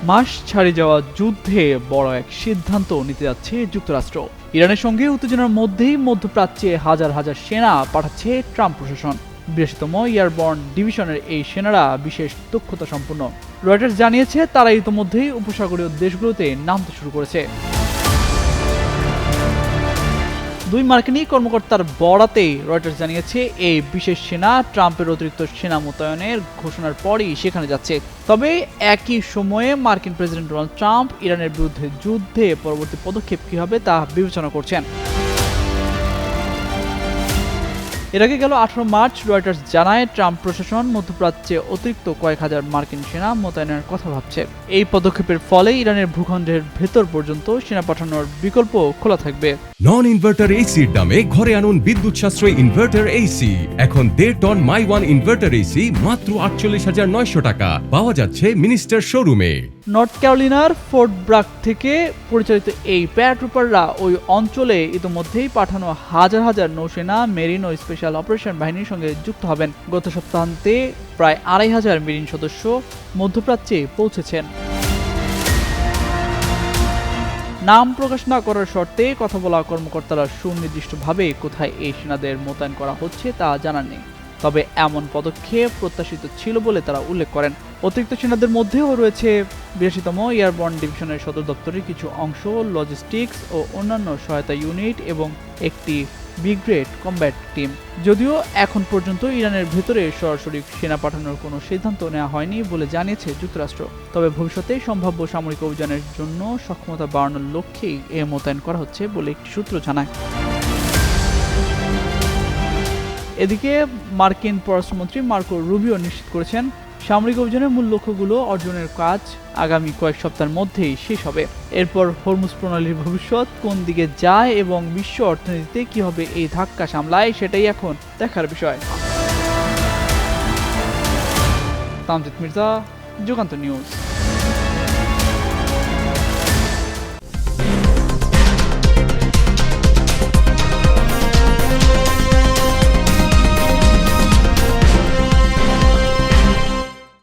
মাস ছাড়িয়ে যাওয়া যুদ্ধে বড় এক সিদ্ধান্ত নিতে যাচ্ছে যুক্তরাষ্ট্র। ইরানের সঙ্গে উত্তেজনার মধ্যেই মধ্যপ্রাচ্যে হাজার হাজার সেনা পাঠাচ্ছে ট্রাম্প প্রশাসন। 82তম এয়ারবর্ন ডিভিশনের এই সেনারা বিশেষ দক্ষতা সম্পন্ন। রয়টার্স জানিয়েছে তারা ইতোমধ্যেই উপসাগরীয় দেশগুলোতে নামতে শুরু করেছে। দুই মার্কিনী কর্মকর্তার বরাতে রয়টার্স জানিয়েছে এই বিশেষ সেনা ট্রাম্পের অতিরিক্ত সেনা মোতায়েনের ঘোষণার পরই সেখানে যাচ্ছে। তবে একই সময়ে মার্কিন প্রেসিডেন্ট ডোনাল্ড ট্রাম্প ইরানের বিরুদ্ধে যুদ্ধে পরবর্তী পদক্ষেপ কী হবে তা বিবেচনা করছেন। এর আগে গেল 18 মার্চ রয়টার্স জানায় ট্রাম্প প্রশাসন মধ্যপ্রাচ্যে অতিরিক্ত কয়েক হাজার মার্কিন সেনা মোতায়েনের কথা ভাবছে। এই পদক্ষেপের ফলে ইরানের ভূখণ্ডের ভেতর পর্যন্ত সেনা পাঠানোর বিকল্প খোলা থাকবে। নন ইনভার্টার এসির দামে ঘরে আনুন বিদ্যুৎ সাশ্রয়ী ইনভার্টার এসি। এখন 1.5 ton my one inverter AC মাত্র 48,900 টাকা পাওয়া যাচ্ছে মিনিস্টার শোরুমে। নর্থ ক্যারোলিনার ফোর্ট ব্রাগ থেকে পরিচালিত এই প্যারাট্রুপাররা ওই অঞ্চলে ইতোমধ্যেই পাঠানো হাজার হাজার নৌসেনা, মেরিন ও স্পেশাল অপারেশন বাহিনীর সঙ্গে যুক্ত হবেন। গত সপ্তাহান্তে প্রায় 2500 মেরিন সদস্য মধ্যপ্রাচ্যে পৌঁছেছেন। নাম প্রকাশ না করার শর্তে কথা বলা কর্মকর্তারা সুনির্দিষ্টভাবে কোথায় এই সেনাদের মোতায়েন করা হচ্ছে তা জানাননি। তবে এমন পদক্ষেপ প্রত্যাশিত ছিল বলে তারা উল্লেখ করেন। অতিরিক্ত সেনাদের মধ্যেও রয়েছে 82তম এয়ারবর্ন ডিভিশনের সদর দপ্তরের কিছু অংশ, লজিস্টিক্স ও অন্যান্য সহায়তা ইউনিট এবং একটি ব্রিগেড কমব্যাট টিম। যদিও এখন পর্যন্ত ইরানের ভেতরে সরাসরি সেনা পাঠানোর কোনো সিদ্ধান্ত নেওয়া হয়নি বলে জানিয়েছে যুক্তরাষ্ট্র। তবে ভবিষ্যতে সম্ভাব্য সামরিক অভিযানের জন্য সক্ষমতা বাড়ানোর লক্ষ্যেই এ মোতায়েন করা হচ্ছে বলে একটি সূত্র জানায়। এদিকে মার্কিন পররাষ্ট্রমন্ত্রী মার্কো রুবিও নিশ্চিত করেছেন সামরিক অভিযানের মূল লক্ষ্যগুলো অর্জনের কাজ আগামী কয়েক সপ্তাহের মধ্যেই শেষ হবে। এরপর হরমুজ প্রণালীর ভবিষ্যৎ কোন দিকে যায় এবং বিশ্ব অর্থনীতিতে কি হবে এই ধাক্কা সামলায় সেটাই এখন দেখার বিষয়। তামজিদ মির্জা, যুগান্তর নিউজ।